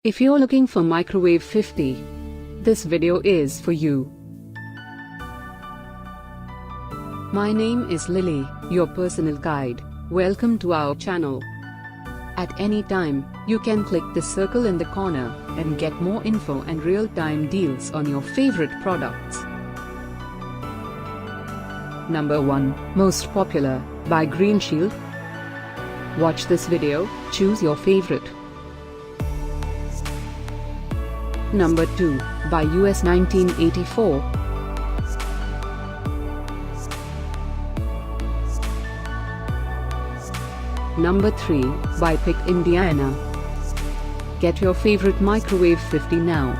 If you're looking for microwave 50, this video is for you. My name is Lily, your personal guide. Welcome to our channel. At any time, you can click the circle in the corner and get more info and real-time deals on your favorite products. Number 1, Most Popular, by Greenshield. Watch this video, choose your favorite. Number 2, by US 1984. Number 3, by Pick Indiana. Get your favorite microwave 50 now.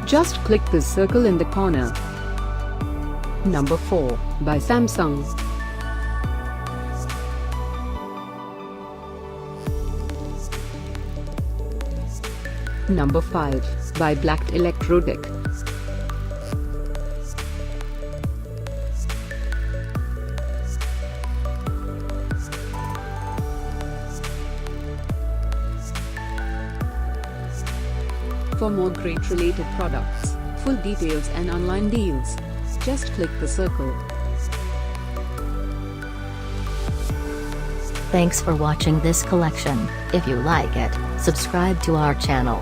Just click the circle in the corner. Number 4, by Samsung. Number 5, by Blackt Electrotech. For more great related products, full details and online deals, just click the circle. Thanks for watching this collection. If you like it, subscribe to our channel.